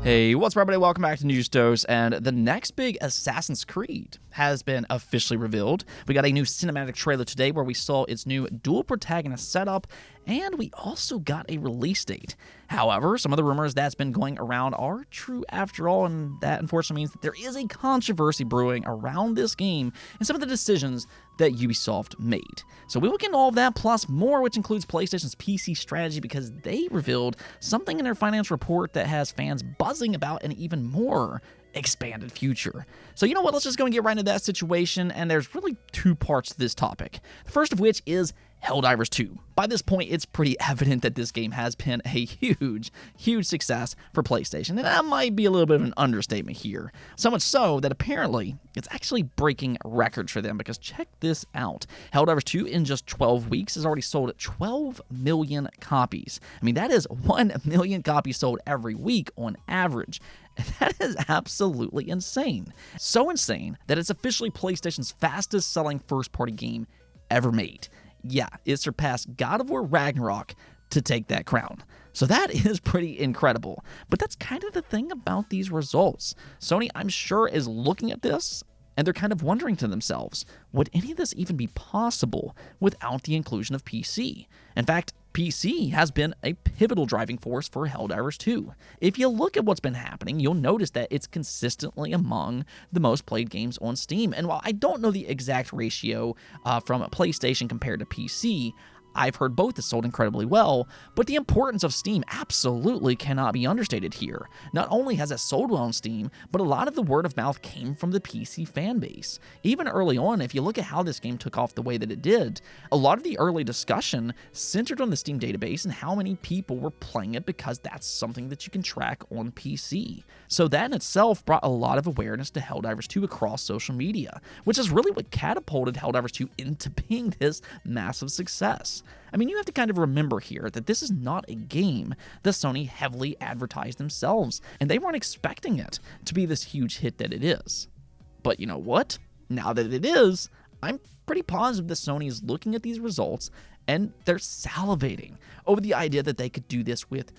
Hey, what's up, everybody? Welcome back to News Dose, and the next big Assassin's Creed has been officially revealed. We got a new cinematic trailer today where we saw its new dual protagonist setup, and we also got a release date. However, some of the rumors that's been going around are true after all, and that unfortunately means that there is a controversy brewing around this game and some of the decisions that Ubisoft made. So we will get into all of that plus more, which includes PlayStation's PC strategy, because they revealed something in their financial report that has fans buzzing about an even more expanded future. So you know what, let's just go and get right into that situation, and there's really two parts to this topic. The first of which is Helldivers 2. By this point, it's pretty evident that this game has been a huge success for PlayStation, and that might be a little bit of an understatement here. So much so that apparently it's actually breaking records for them, because check this out. Helldivers 2 in just 12 weeks has already sold 12 million copies. I mean, that is 1 million copies sold every week on average. And that is absolutely insane. So insane that it's officially PlayStation's fastest selling first-party game ever made. Yeah, it surpassed God of War Ragnarok to take that crown. So that is pretty incredible. But that's kind of the thing about these results. Sony, I'm sure, is looking at this, and they're kind of wondering to themselves, would any of this even be possible without the inclusion of PC? In fact, PC has been a pivotal driving force for Helldivers 2. If you look at what's been happening, you'll notice that it's consistently among the most played games on Steam. And while I don't know the exact ratio from PlayStation compared to PC, I've heard both have sold incredibly well, but the importance of Steam absolutely cannot be understated here. Not only has it sold well on Steam, but a lot of the word of mouth came from the PC fan base. Even early on, if you look at how this game took off the way that it did, a lot of the early discussion centered on the Steam database and how many people were playing it, because that's something that you can track on PC. So that in itself brought a lot of awareness to Helldivers 2 across social media, which is really what catapulted Helldivers 2 into being this massive success. I mean, you have to kind of remember here that this is not a game that Sony heavily advertised themselves, and they weren't expecting it to be this huge hit that it is. But you know what? Now that it is, I'm pretty positive that Sony is looking at these results and they're salivating over the idea that they could do this with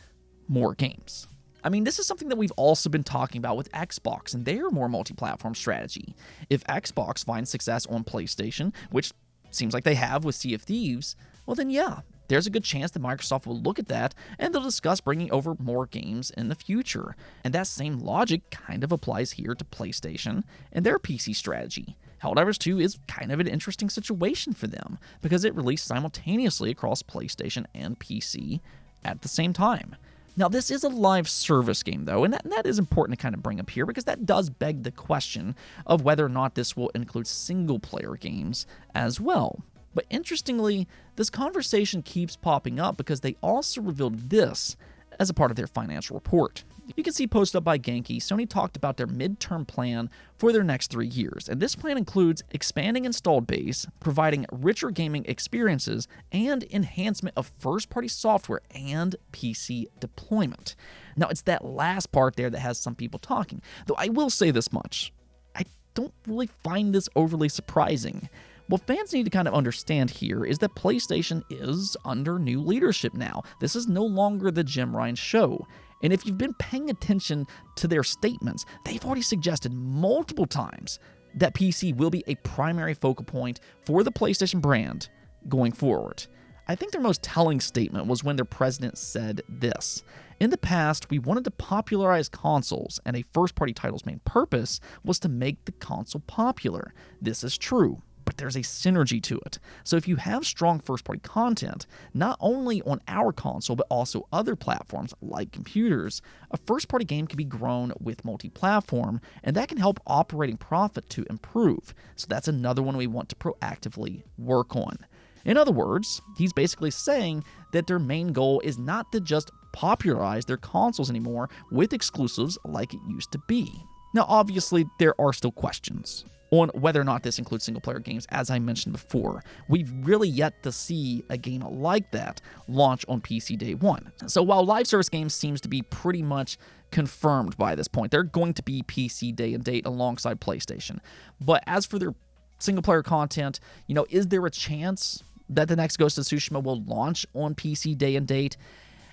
more games. I mean, this is something that we've also been talking about with Xbox and their more multi-platform strategy. If Xbox finds success on PlayStation, which seems like they have with Sea of Thieves, well then yeah, there's a good chance that Microsoft will look at that and they'll discuss bringing over more games in the future. And that same logic kind of applies here to PlayStation and their PC strategy. Helldivers 2 is kind of an interesting situation for them, because it released simultaneously across PlayStation and PC at the same time. Now, this is a live service game, though, and that is important to kind of bring up here, because that does beg the question of whether or not this will include single-player games as well. But interestingly, this conversation keeps popping up because they also revealed this as a part of their financial report. You can see posted up by Genki, Sony talked about their midterm plan for their next 3 years, and this plan includes expanding installed base, providing richer gaming experiences, and enhancement of first-party software and PC deployment. Now, it's that last part there that has some people talking, though I will say this much. I don't really find this overly surprising. What fans need to kind of understand here is that PlayStation is under new leadership now. This is no longer the Jim Ryan show. And if you've been paying attention to their statements, they've already suggested multiple times that PC will be a primary focal point for the PlayStation brand going forward. I think their most telling statement was when their president said this: "In the past, we wanted to popularize consoles, and a first-party title's main purpose was to make the console popular. This is true, but there's a synergy to it. So if you have strong first-party content, not only on our console, but also other platforms like computers, a first-party game can be grown with multi-platform, and that can help operating profit to improve. So that's another one we want to proactively work on." In other words, he's basically saying that their main goal is not to just popularize their consoles anymore with exclusives like it used to be. Now, obviously, there are still questions on whether or not this includes single-player games, as I mentioned before. We've really yet to see a game like that launch on PC day one. So while live service games seems to be pretty much confirmed by this point, they're going to be PC day and date alongside PlayStation. But as for their single-player content, is there a chance that the next Ghost of Tsushima will launch on PC day and date?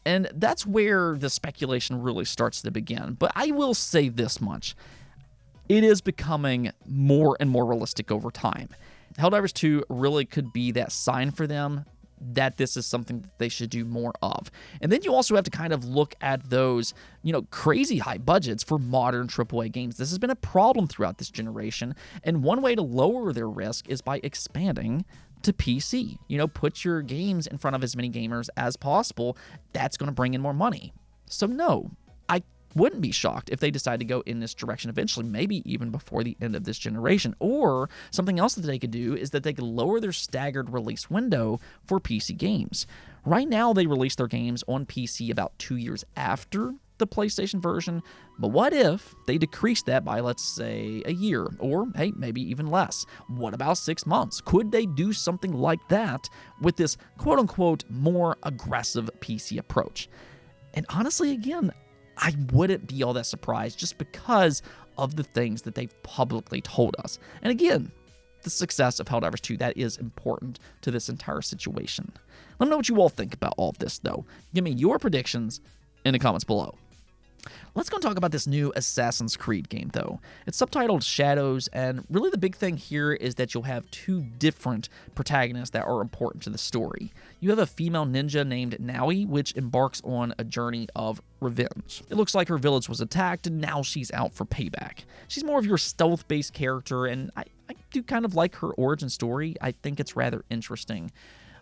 And that's where the speculation really starts to begin. But I will say this much. It is becoming more and more realistic over time. Helldivers 2 really could be that sign for them that this is something that they should do more of. And then you also have to kind of look at those, crazy high budgets for modern AAA games. This has been a problem throughout this generation, and one way to lower their risk is by expanding to PC. Put your games in front of as many gamers as possible. That's going to bring in more money. So no, I wouldn't be shocked if they decide to go in this direction eventually, maybe even before the end of this generation. Or something else that they could do is that they could lower their staggered release window for PC games. Right now, they release their games on PC about 2 years after the PlayStation version, but what if they decrease that by, let's say, a year, or hey, maybe even less? What about 6 months? Could they do something like that with this quote-unquote more aggressive PC approach? And honestly, again, I wouldn't be all that surprised just because of the things that they've publicly told us. And again, the success of Helldivers 2, that is important to this entire situation. Let me know what you all think about all of this, though. Give me your predictions in the comments below. Let's go and talk about this new Assassin's Creed game, though. It's subtitled Shadows, and really the big thing here is that you'll have 2 different protagonists that are important to the story. You have a female ninja named Naui, which embarks on a journey of revenge. It looks like her village was attacked, and now she's out for payback. She's more of your stealth-based character, and I do kind of like her origin story. I think it's rather interesting.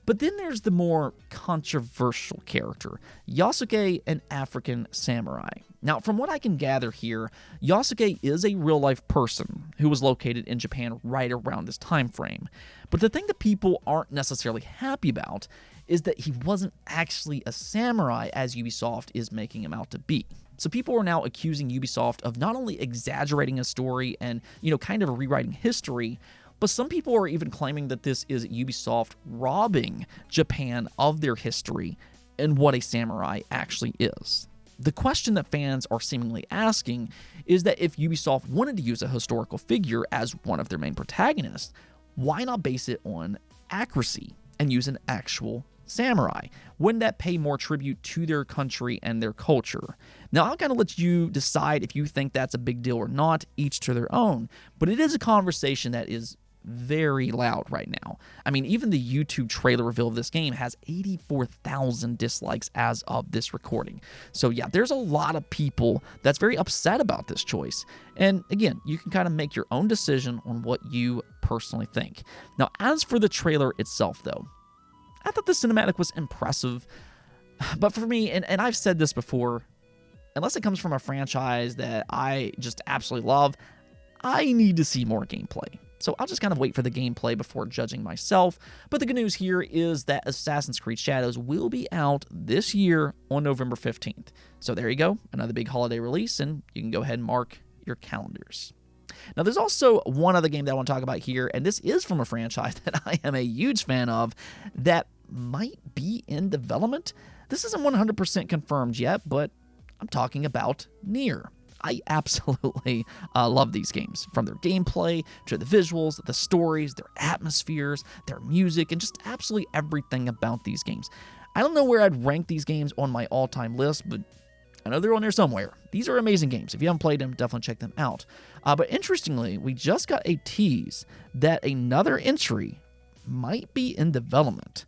But then there's the more controversial character, Yasuke, an African samurai. Now, from what I can gather here, Yasuke is a real-life person who was located in Japan right around this time frame. But the thing that people aren't necessarily happy about is that he wasn't actually a samurai as Ubisoft is making him out to be. So people are now accusing Ubisoft of not only exaggerating a story and, kind of rewriting history, but some people are even claiming that this is Ubisoft robbing Japan of their history and what a samurai actually is. The question that fans are seemingly asking is that if Ubisoft wanted to use a historical figure as one of their main protagonists, why not base it on accuracy and use an actual samurai? Wouldn't that pay more tribute to their country and their culture? Now, I'll kind of let you decide if you think that's a big deal or not, each to their own, but it is a conversation that is very loud right now. I mean, even the YouTube trailer reveal of this game has 84,000 dislikes as of this recording. So yeah, there's a lot of people that's very upset about this choice. And again, you can kind of make your own decision on what you personally think. Now, as for the trailer itself, though, I thought the cinematic was impressive. But for me, and I've said this before, unless it comes from a franchise that I just absolutely love, I need to see more gameplay. So I'll just kind of wait for the gameplay before judging myself. But the good news here is that Assassin's Creed Shadows will be out this year on November 15th. So there you go, another big holiday release, and you can go ahead and mark your calendars. Now, there's also one other game that I want to talk about here, and this is from a franchise that I am a huge fan of that might be in development. This isn't 100% confirmed yet, but I'm talking about Nier. I absolutely love these games, from their gameplay to the visuals, the stories, their atmospheres, their music, and just absolutely everything about these games. I don't know where I'd rank these games on my all-time list, but I know they're on there somewhere. These are amazing games. If you haven't played them, definitely check them out. But interestingly, we just got a tease that another entry might be in development.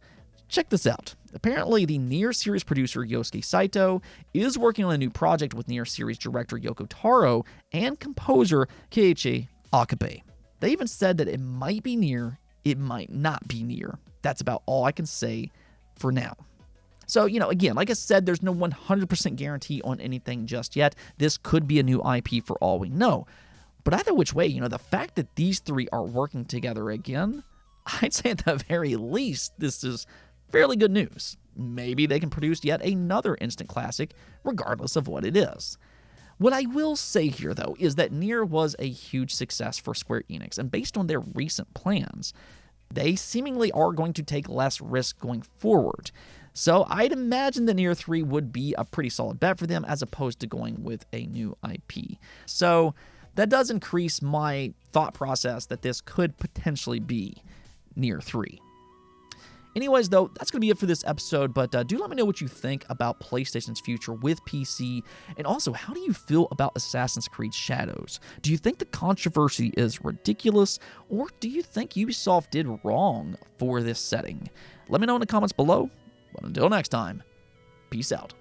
Check this out. Apparently, the Nier series producer Yosuke Saito is working on a new project with Nier series director Yoko Taro and composer Keiichi Okabe. They even said that it might be Nier, it might not be Nier. That's about all I can say for now. So, again, like I said, there's no 100% guarantee on anything just yet. This could be a new IP for all we know. But either which way, the fact that these 3 are working together again, I'd say at the very least, this is fairly good news. Maybe they can produce yet another instant classic, regardless of what it is. What I will say here, though, is that Nier was a huge success for Square Enix, and based on their recent plans, they seemingly are going to take less risk going forward. So I'd imagine that Nier 3 would be a pretty solid bet for them, as opposed to going with a new IP. So that does increase my thought process that this could potentially be Nier 3. Anyways, though, that's going to be it for this episode, but do let me know what you think about PlayStation's future with PC, and also, how do you feel about Assassin's Creed Shadows? Do you think the controversy is ridiculous, or do you think Ubisoft did wrong for this setting? Let me know in the comments below, but until next time, peace out.